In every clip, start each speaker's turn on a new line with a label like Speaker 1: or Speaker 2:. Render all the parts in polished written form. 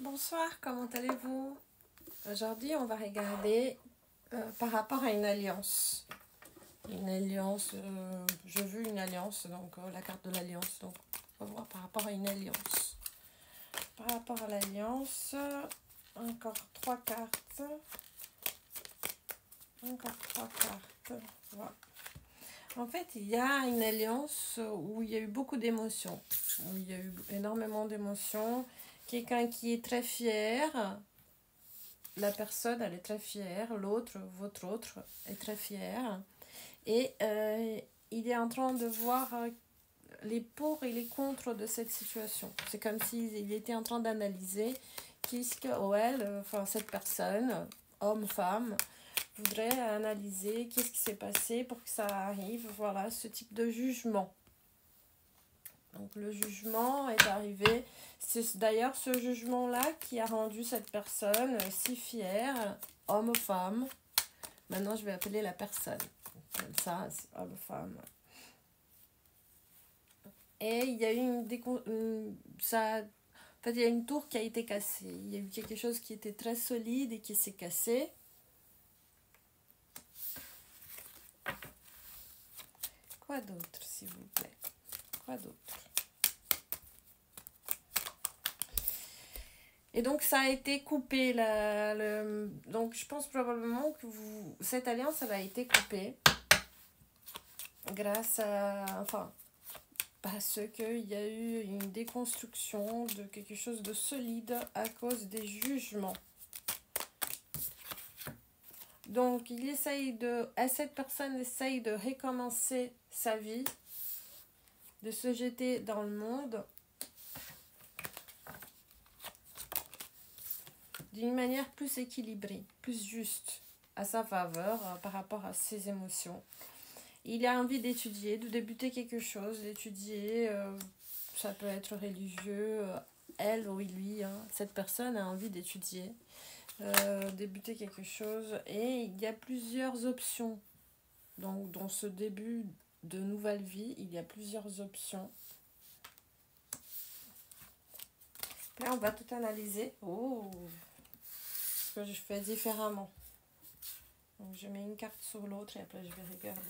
Speaker 1: Bonsoir, comment allez-vous? Aujourd'hui, on va regarder par rapport à une alliance. Une alliance, je veux une alliance, donc la carte de l'alliance. Donc, on va voir par rapport à une alliance. Par rapport à l'alliance, encore 3 cartes. Encore 3 cartes. Voilà. En fait, il y a une alliance où il y a eu beaucoup d'émotions. Où il y a eu énormément d'émotions. Quelqu'un qui est très fier. La personne, elle est très fière. L'autre, votre autre, est très fier. Et il est en train de voir les pour et les contre de cette situation. C'est comme s'il était en train d'analyser qu'est-ce que, ou elle, enfin cette personne, homme, femme, voudrait analyser qu'est-ce qui s'est passé pour que ça arrive. Voilà, ce type de jugement. Donc le jugement est arrivé. C'est d'ailleurs ce jugement-là qui a rendu cette personne si fière, homme ou femme. Maintenant, je vais appeler la personne. Comme ça, c'est homme ou femme. Et il y a eu en fait, il y a une tour qui a été cassée. Il y a eu quelque chose qui était très solide et qui s'est cassé. Quoi d'autre, s'il vous plaît? Quoi d'autre? Et donc, ça a été coupé. Donc, je pense probablement que cette alliance, elle a été coupée grâce à... Enfin, parce qu'il y a eu une déconstruction de quelque chose de solide à cause des jugements. Donc, cette personne essaye de recommencer sa vie, de se jeter dans le monde d'une manière plus équilibrée, plus juste à sa faveur par rapport à ses émotions. Il a envie d'étudier, de débuter quelque chose, d'étudier, ça peut être religieux, elle ou lui, hein, cette personne a envie d'étudier, débuter quelque chose, et il y a plusieurs options. Donc dans ce début de nouvelle vie, il y a plusieurs options. Là, on va tout analyser. Oh, ce que je fais différemment. Donc je mets une carte sur l'autre et après je vais regarder.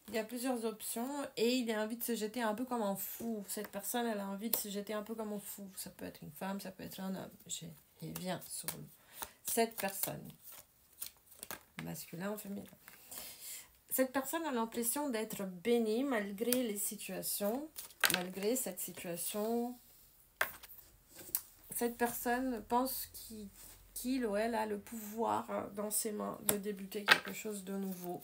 Speaker 1: Il y a plusieurs options et il a envie de se jeter un peu comme un fou. Cette personne, elle a envie de se jeter un peu comme un fou. Ça peut être une femme, ça peut être un homme. Je reviens sur cette personne. Masculin ou féminin. Cette personne a l'impression d'être bénie malgré les situations. Malgré cette situation. Cette personne pense qu'il ou elle a le pouvoir dans ses mains de débuter quelque chose de nouveau.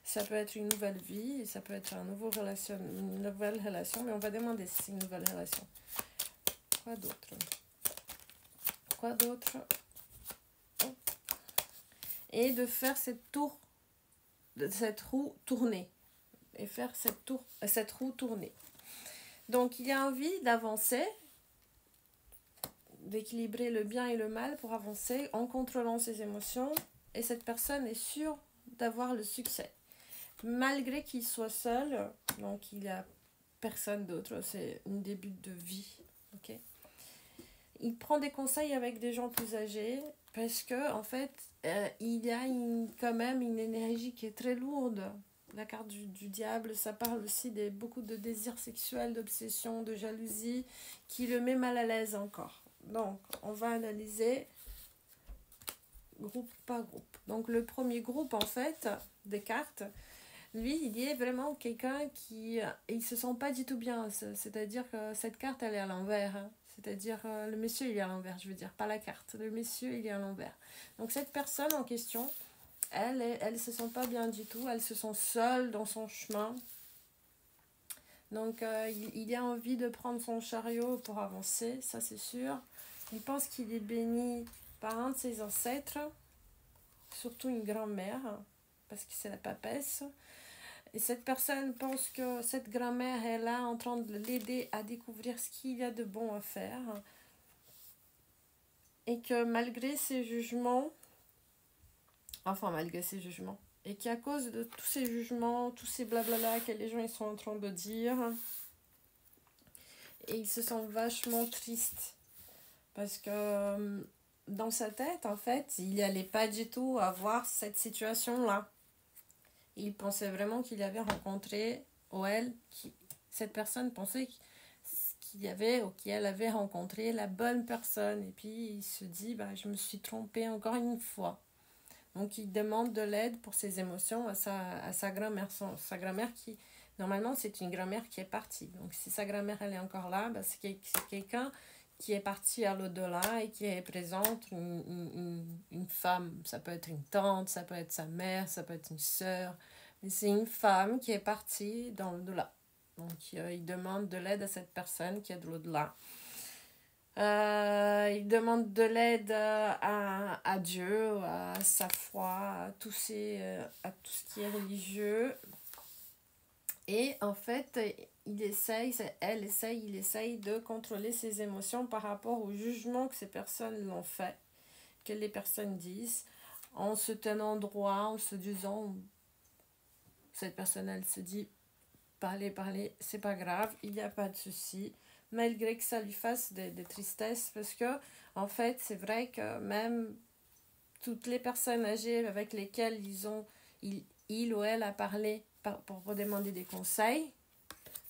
Speaker 1: Ça peut être une nouvelle vie, ça peut être une nouvelle relation, mais on va demander si c'est une nouvelle relation. Quoi d'autre? Quoi d'autre? Et de faire cette roue tourner. Et faire cette roue tourner. Donc, il y a envie d'avancer, d'équilibrer le bien et le mal pour avancer en contrôlant ses émotions. Et cette personne est sûre d'avoir le succès. Malgré qu'il soit seul, donc il n'y a personne d'autre, c'est un début de vie. Okay, il prend des conseils avec des gens plus âgés parce que en fait, il y a quand même une énergie qui est très lourde. La carte du diable, ça parle aussi de beaucoup de désirs sexuels, d'obsession, de jalousie, qui le met mal à l'aise encore. Donc, on va analyser groupe par groupe. Donc, le premier groupe, en fait, des cartes, lui, il est vraiment quelqu'un qui il se sent pas du tout bien. C'est-à-dire que cette carte, elle est à l'envers. Hein. C'est-à-dire, le monsieur, il est à l'envers, je veux dire, pas la carte. Le monsieur, il est à l'envers. Donc, cette personne en question, elle se sent pas bien du tout. Elle se sent seule dans son chemin. Donc, il a envie de prendre son chariot pour avancer, ça c'est sûr. Il pense qu'il est béni par un de ses ancêtres, surtout une grand-mère, parce que c'est la papesse. Et cette personne pense que cette grand-mère est là en train de l'aider à découvrir ce qu'il y a de bon à faire. Et que malgré ses jugements, et qu'à cause de tous ces jugements, tous ces blablabla que les gens ils sont en train de dire, et ils se sentent vachement tristes. Parce que dans sa tête, en fait, il n'allait pas du tout avoir cette situation-là. Il pensait vraiment qu'il avait rencontré, ou elle, cette personne pensait qu'il y avait ou qu'elle avait rencontré la bonne personne. Et puis il se dit, bah, je me suis trompée encore une fois. Donc il demande de l'aide pour ses émotions à sa grand-mère. Sa grand-mère qui, normalement, c'est une grand-mère qui est partie. Donc si sa grand-mère, elle est encore là, bah, c'est quelqu'un qui est parti à l'au-delà et qui représente une femme. Ça peut être une tante, ça peut être sa mère, ça peut être une sœur. Mais c'est une femme qui est partie dans l'au-delà. Donc il demande de l'aide à cette personne qui est de l'au-delà. Il demande de l'aide à Dieu, à sa foi, à tout ce qui est religieux. Et en fait, il essaye de contrôler ses émotions par rapport au jugement que ces personnes l'ont fait, que les personnes disent, en se tenant droit, en se disant, cette personne, elle se dit, parler, c'est pas grave, il n'y a pas de souci, malgré que ça lui fasse des tristesses, parce que, en fait, c'est vrai que même toutes les personnes âgées avec lesquelles il ou elle a parlé pour demander des conseils,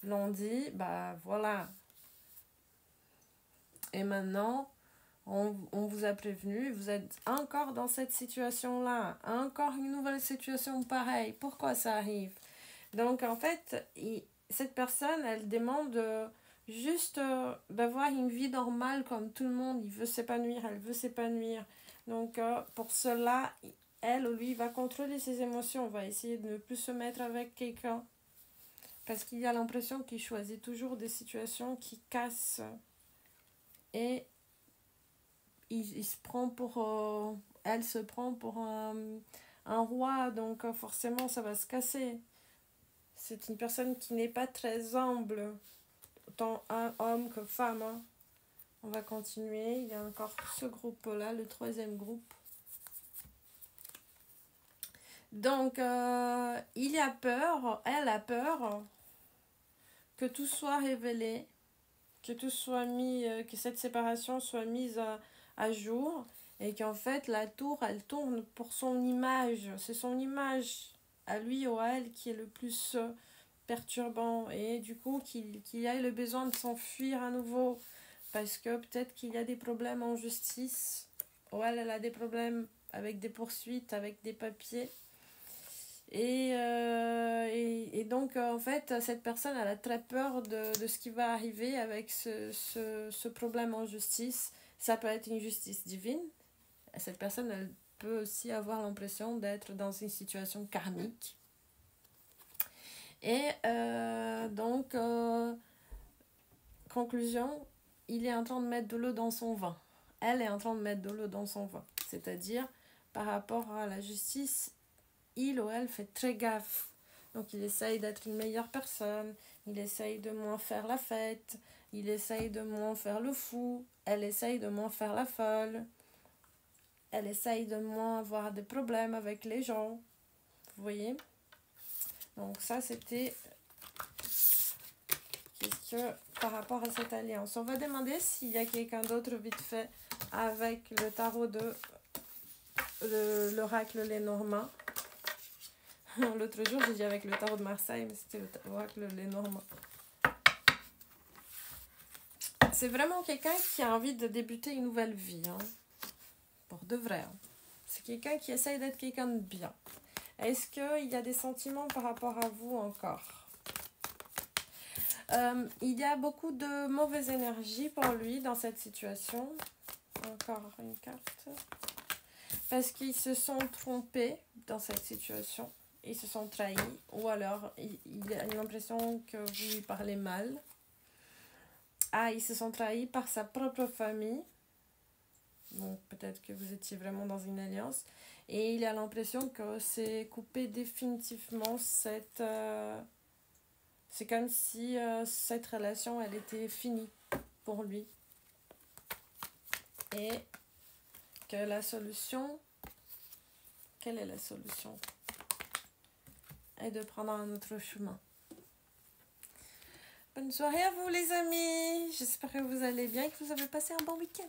Speaker 1: l'ont dit, bah voilà. Et maintenant, on vous a prévenu, vous êtes encore dans cette situation-là, encore une nouvelle situation pareille. Pourquoi ça arrive? Donc, en fait, cette personne, elle demande juste d'avoir une vie normale comme tout le monde. Il veut s'épanouir, elle veut s'épanouir. Donc, pour cela, elle ou lui va contrôler ses émotions, va essayer de ne plus se mettre avec quelqu'un. Parce qu'il a l'impression qu'il choisit toujours des situations qui cassent. Et il se prend pour... elle se prend pour un roi, donc forcément ça va se casser. C'est une personne qui n'est pas très humble, autant homme que femme. Hein. On va continuer. Il y a encore ce groupe-là, le troisième groupe. Donc, il a peur, elle a peur que tout soit révélé, que tout soit mis, que cette séparation soit mise à jour et qu'en fait la tour, elle tourne pour son image. C'est son image à lui ou à elle qui est le plus perturbant et du coup qu'il ait le besoin de s'enfuir à nouveau parce que peut-être qu'il y a des problèmes en justice ou elle a des problèmes avec des poursuites, avec des papiers. Et donc, en fait, cette personne, elle a très peur de ce qui va arriver avec ce problème en justice. Ça peut être une justice divine. Cette personne, elle peut aussi avoir l'impression d'être dans une situation karmique. Et donc, conclusion, il est en train de mettre de l'eau dans son vin. Elle est en train de mettre de l'eau dans son vin. C'est-à-dire, par rapport à la justice, il ou elle fait très gaffe. Donc il essaye d'être une meilleure personne, il essaye de moins faire la fête, il essaye de moins faire le fou, elle essaye de moins faire la folle, elle essaye de moins avoir des problèmes avec les gens. Vous voyez? Donc ça c'était par rapport à cette alliance. On va demander s'il y a quelqu'un d'autre vite fait avec le tarot de l'oracle Lenormand. L'autre jour, j'ai dit avec le tarot de Marseille, mais c'était l'oracle Lenormand. C'est vraiment quelqu'un qui a envie de débuter une nouvelle vie. Hein. Pour de vrai. Hein. C'est quelqu'un qui essaye d'être quelqu'un de bien. Est-ce qu'il y a des sentiments par rapport à vous encore? Il y a beaucoup de mauvaise énergie pour lui dans cette situation. Encore une carte. Parce qu'ils se sont trompés dans cette situation. Ils se sont trahis. Ou alors, il a l'impression que vous lui parlez mal. Ah, ils se sont trahis par sa propre famille. Donc, peut-être que vous étiez vraiment dans une alliance. Et il a l'impression que c'est coupé définitivement cette... c'est comme si cette relation, elle était finie pour lui. Et que la solution... Quelle est la solution? Est de prendre un autre chemin. Bonne soirée à vous les amis. J'espère que vous allez bien et que vous avez passé un bon week-end.